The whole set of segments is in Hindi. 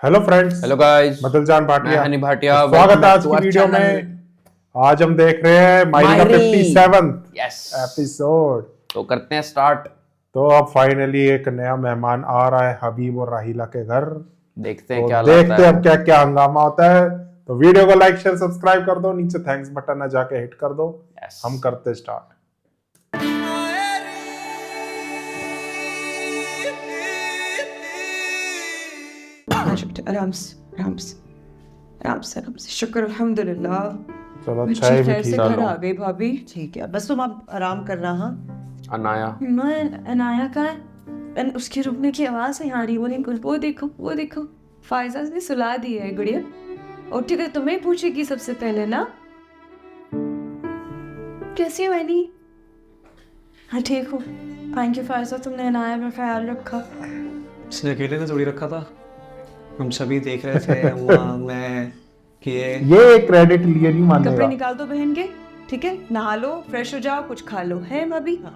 हेलो फ्रेंड्स, हेलो गाइस, मैं दिलजान भाटिया। हनी भाटिया। स्वागत है आज की वीडियो में। आज हम देख रहे हैं मायरी का 57th यस एपिसोड। तो करते हैं स्टार्ट। तो अब फाइनली एक नया मेहमान आ रहा है हबीब और राहिला के घर। देखते हैं तो क्या देखते लाता हैं है। अब क्या क्या हंगामा होता है। तो वीडियो को लाइक शेयर सब्सक्राइब कर दो, नीचे थैंक्स बटन है जाके हिट कर दो। Yes. हम करते स्टार्ट। आराम से आराम से आराम से आराम से। शुक्र अल्हम्दुलिल्लाह, चलो बच्ची चाय भी खैर से ठीक घर चलो। आ गई। भाभी ठीक है, बस तुम अब आराम करना। हाँ, अनाया मैं अनाया का है, उसके रुकने की आवाज नहीं आ रही। वो देखो वो देखो, फायजा ने सुला दी है गुड़िया। और ठीक है, तुम्हें पूछेगी सबसे पहले ना, कैसी हो मैनी? हाँ ठीक हो। थैंक यू फायजा, तुमने अनाया का ख्याल रखा। इसने अकेले ने थोड़ी रखा था, हम सभी देख रहे थे। अम्मा, मैं कि ये क्रेडिट लिए नहीं कपड़े मानेगा। निकाल दो बहन के, ठीक है? नहा लो, फ्रेश हो जाओ, कुछ खा लो, है भाभी? हाँ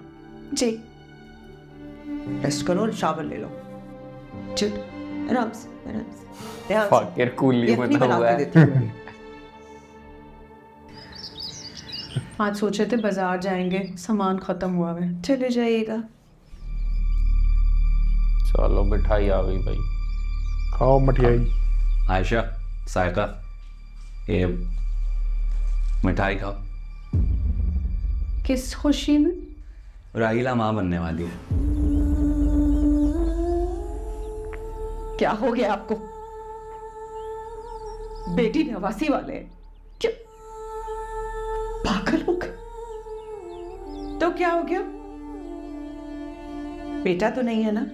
जी, रेस्ट करो और शावर ले लो। चल आराम से आराम से, ध्यान से। फकीर कूली ये अपनी बना बना हुआ के है। देती हूँ। आज सोचे थे बाजार जाएंगे, सामान खत्म हुआ है। चले जाइएगा। चलो मिठाई आ गई भाई। खाओ मठियाई। आयशा, सायका, ये मिठाई खाओ। किस खुशी में? राहिला माँ बनने वाली है। क्या हो गया आपको? बेटी नवासी वाले हैं क्या? पागल हो गए? तो क्या हो गया? बेटा तो नहीं है ना?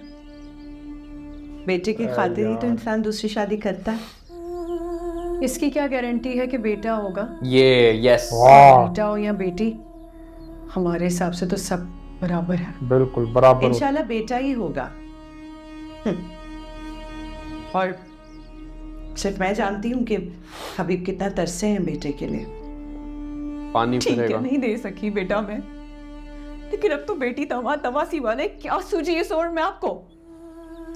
बेटे की खातिर ही तो इंसान दूसरी शादी करता है। इसकी क्या गारंटी है कि बेटा होगा? ये यस वाह, बेटा हो या बेटी, हमारे हिसाब से तो सब बराबर है। बिल्कुल बराबर। इंशाल्लाह बेटा ही होगा। और सिर्फ मैं जानती हूँ कि हबीब कितना तरसे हैं बेटे के लिए। पानी ठीक है, फिरेगा। नहीं दे सकी बेटा मैं, लेकिन अब तो बेटी तवासी वाले, क्या सूझी इस ओर में आपको?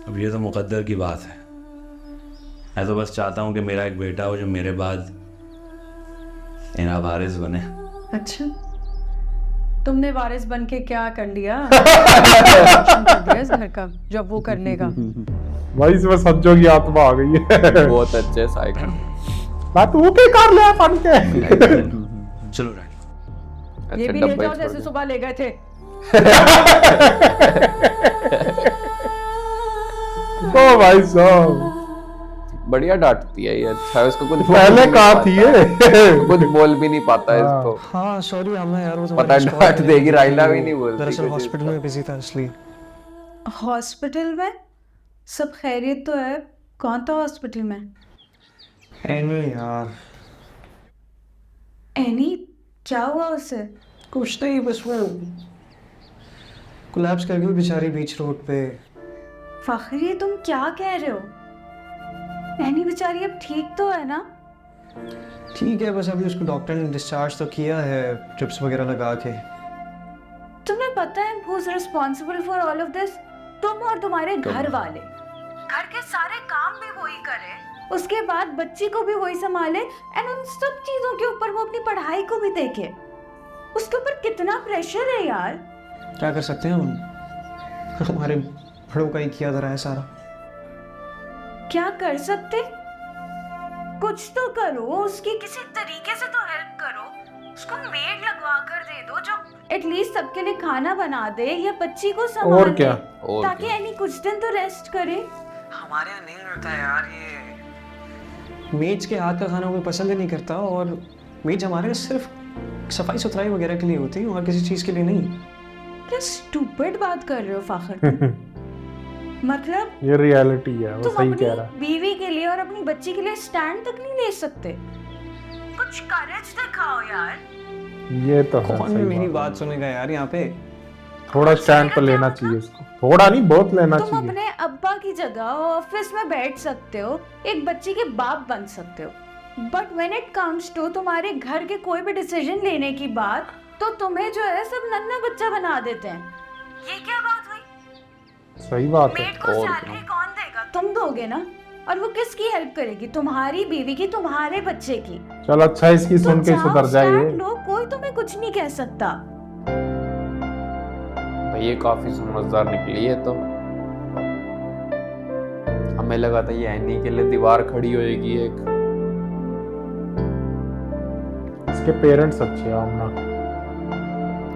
अब ये तो मुकद्दर की बात है। मैं तो बस चाहता हूँ कि मेरा एक बेटा हो जो मेरे बाद इना वारिस बने। अच्छा, तुमने वारिस बन के क्या कर लिया? इस घर का जब वो करने का। भाई इसमें सज्जों की आत्मा आ गई है। बहुत अच्छे साइकिल। बात तू के कर ले अपन के। चलो राहिला। ये अच्छा भी ले डब्बे जाओ छोड़ जैसे दो। सुबह ले गए थे। ओ भाई साहब, बढ़िया डांटती है ये। अच्छा है, इसको कुछ बोल पहले भी नहीं कहा पाता थी है। ये। कुछ बोल भी नहीं पाता है हाँ। इसको। हाँ सॉरी हमें यार, वो पता है डांट देगी, राहिला भी नहीं बोलती दरअसल कुछ हॉस्पिटल इसका। में बिजी था इसलिए। हॉस्पिटल में सब खैरियत तो है? कौन था हॉस्पिटल में? एनिवे यार, एनी, क्या हुआ उसे? कुछ नहीं, बस वो कोलैप्स कर गई बेचारी बीच रोड पे। फखरी, तुम क्या कह रहे हो? एनी बेचारी अब ठीक तो है ना? ठीक है, बस अभी उसको डॉक्टर ने डिस्चार्ज तो किया है, ट्रिप्स वगैरह लगा के। तुम्हें पता है who is responsible for all of this? तुम और तुम्हारे घर वाले। घर के सारे काम भी वही करे, उसके बाद बच्ची को भी वही संभाले, एंड उन सब चीजों के ऊपर वो अपनी पढ़ाई को भी देखे। उसके ऊपर कितना प्रेशर है यार। क्या कर सकते हैं हम, हमारे बड़ों का ही किया धरा है सारा। क्या कर सकते? कुछ तो करो, उसकी किसी तरीके से तो हेल्प करो। उसको मेड लगवा कर दे दो जो एटलीस्ट सबके लिए खाना बना दे या बच्ची को संभाल और क्या? ले, और ताकि क्या? एनी कुछ दिन तो रेस्ट करे। हमारे यहाँ नहीं होता है यार, ये मेड्स के हाथ का खाना कोई पसंद ही नहीं करता, और मेड्स हमारे यहाँ सिर्फ सफाई सुथराई वगैरह के लिए होती है और किसी चीज़ के लिए नहीं। क्या स्टूपिड बात कर रहे हो फाखर? मतलब ये रियलिटी है, वो तुम सही अपनी कह रहा है। बीवी के लिए और अपनी बच्ची के लिए स्टैंड तक नहीं ले सकते? कुछ करेज दिखाओ यार। ये तो है, कौन सही मेरी बात। बात सुनेगा यार यहाँ पे? थोड़ा स्टैंड तो लेना चाहिए इसको, थोड़ा नहीं बहुत लेना तुम चाहिए। अपने अब्बा की जगह ऑफिस में बैठ सकते हो, एक बच्ची के बाप बन सकते हो, but when it comes to तुम्हारे घर के कोई भी डिसीजन लेने की बात, तो तुम्हें जो है सब नन्हा बच्चा बना देते हैं। ये क्या बात हुई? सही बात है। मेड को और सैलरी कौन देगा? तुम दोगे ना? और वो किसकी हेल्प करेगी? तुम्हारी बीवी की, तुम्हारे बच्चे की। चल अच्छा, इसकी सुन के सुधर जाए ये। लो, कोई तुम्हें कुछ नहीं कह सकता। भाई ये काफी समझदार निकली है तो। हमें लगा था ये एनी के लिए दीवार खड़ी होएगी एक। इसके पेरेंट्स अच्छे हैं आमना।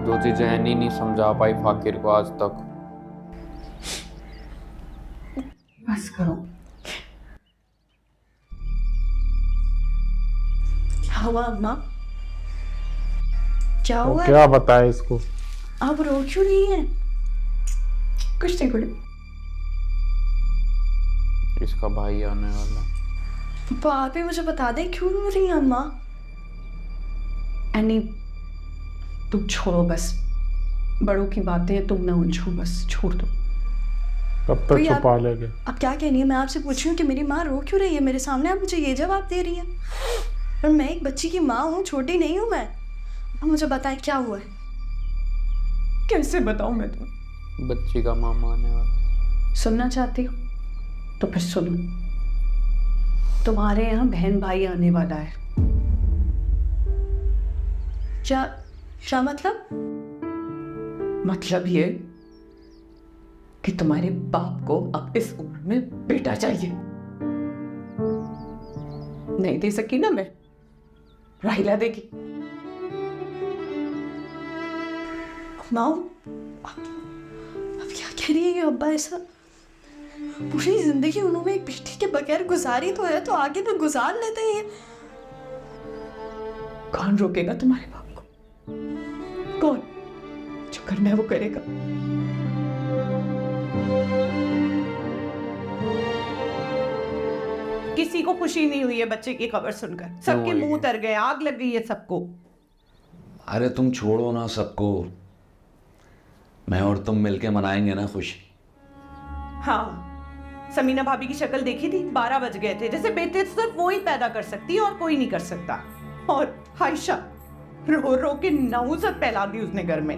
जो चीजें एनी नहीं समझा पाई फाकिर को आज तक। बस करो। क्या हुआ अम्मा? क्या तो हुआ? क्या बताए इसको? आप रो क्यों रही हैं? कुछ नहीं बोली। इसका भाई आने वाला। पापा आप ही मुझे बता दें क्यों रो रही हैं अम्मा? एनी तुम छोड़ो बस, बड़ों की बातें हैं, तुम ना उलझो, बस छोड़ दो। कब तक कोई छुपा लेगे? अब क्या कहनी है? मैं आपसे पूछ रही हूँ कि मेरी माँ रो क्यों रही है मेरे सामने, आप मुझे ये जवाब दे रही है। और मैं एक बच्ची की माँ हूँ, छोटी नहीं हूँ मैं। अब मुझे बताएं क्या हुआ है? कैसे बताऊँ मैं तुम्हें? बच्ची का मामा आने वाला। सुनना चाहती हो तो फिर सुनो। तुम्हारे यहाँ बहन भाई आने वाला है। क्या क्या मतलब? मतलब ये कि तुम्हारे बाप को अब इस उम्र में बेटा चाहिए। नहीं दे सकी ना मैं, राहिला देगी। माँ अब क्या कह रही है ये अब्बा? ऐसा पूरी जिंदगी उन्होंने एक बेटी के बगैर गुजारी तो है, तो आगे तो गुजार लेते हैं। कौन रोकेगा तुम्हारे बाप को? कौन? जो करना है वो करेगा। किसी को खुशी नहीं हुई है बच्चे की खबर सुनकर, सबके मुंह तर गए, आग लग गई है सबको। अरे तुम छोड़ो ना सबको, मैं और तुम मिलके मनाएंगे ना खुशी। हाँ, समीना भाभी की शक्ल देखी थी, 12 बज गए थे, जैसे बेटे सिर्फ वो ही पैदा कर सकती है और कोई नहीं कर सकता। और आयशा रो रो के नहुसत फैला दी उसने घर में।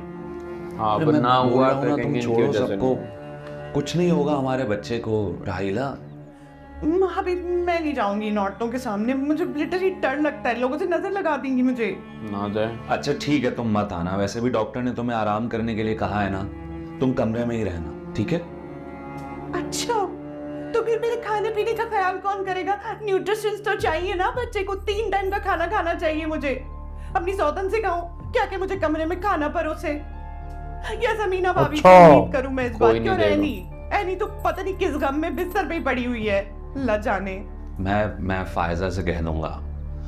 हाँ अरे अब मैं ना बोल हुआ रहा हूं तो ना, कहेंगे तुम इनकी छोड़ो वजह से सबको, नहीं। कुछ नहीं होगा हमारे बच्चे को। राहिला भाभी मैं नहीं जाऊंगी इन औरतों के सामने, मुझे लिटरली डर लगता है, लोगों से नजर लगा देंगी मुझे। ना जाए। अच्छा ठीक है, तुम मत आना। वैसे भी डॉक्टर ने तुम्हें आराम करने के लिए कहा है ना, तुम कमरे में ही रहना, ठीक है? अच्छा तो फिर मेरे खाने पीने का ख्याल कौन करेगा? न्यूट्रिशंस तो चाहिए ना बच्चे को, 3 टाइम का खाना खाना चाहिए मुझे। अपनी सौतन से कहूँ क्या कि मुझे कमरे में खाना परोसे, या समीना भाभी से अच्छा। उम्मीद करूं मैं इस बात कोई की? और नहीं एनी तो पता नहीं किस गम में बिस्तर पे ही पड़ी हुई है, ला जाने। मैं फायजा से कह दूंगा,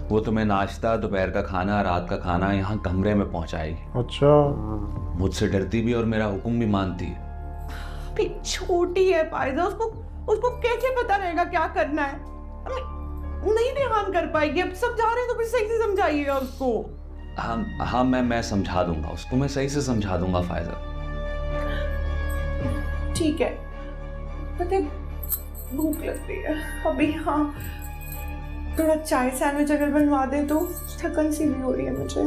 वो तुम्हें नाश्ता, दोपहर का खाना, रात का खाना यहाँ कमरे में पहुंचाएगी। अच्छा, मुझसे डरती भी और मेरा हुक्म भी मानती है। अभी छोटी है फायजा, उसको कैसे पता रहेगा क्या करना है? नहीं ध्यान कर पाएगी। अब समझा रहे हैं तो फिर सही से समझाइएगा उसको। हाँ मैं समझा दूंगा उसको, मैं सही से समझा दूंगा फायजा। ठीक है, पता भूख लग रही है अभी। हाँ थोड़ा चाय सैंडविच अगर बनवा दे तो, थकन सी भी हो रही है मुझे।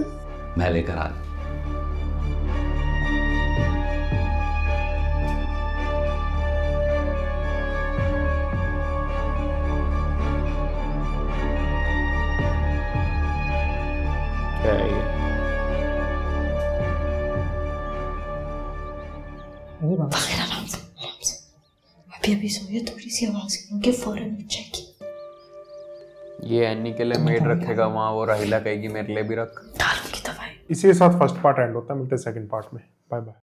मैं लेकर आ क्या है ये? वगैरह आराम से आराम से। अभी सोइए, थोड़ी सी आवाज करूँगी फौरन उठ जाएगी। ये एनी के लिए मेड रखेगा वहाँ, वो राहिला कहेगी मेरे लिए भी रख। डालूंगी दवाई। इसी के साथ फर्स्ट पार्ट एंड होता है। मिलते हैं सेकंड पार्ट में। Bye bye.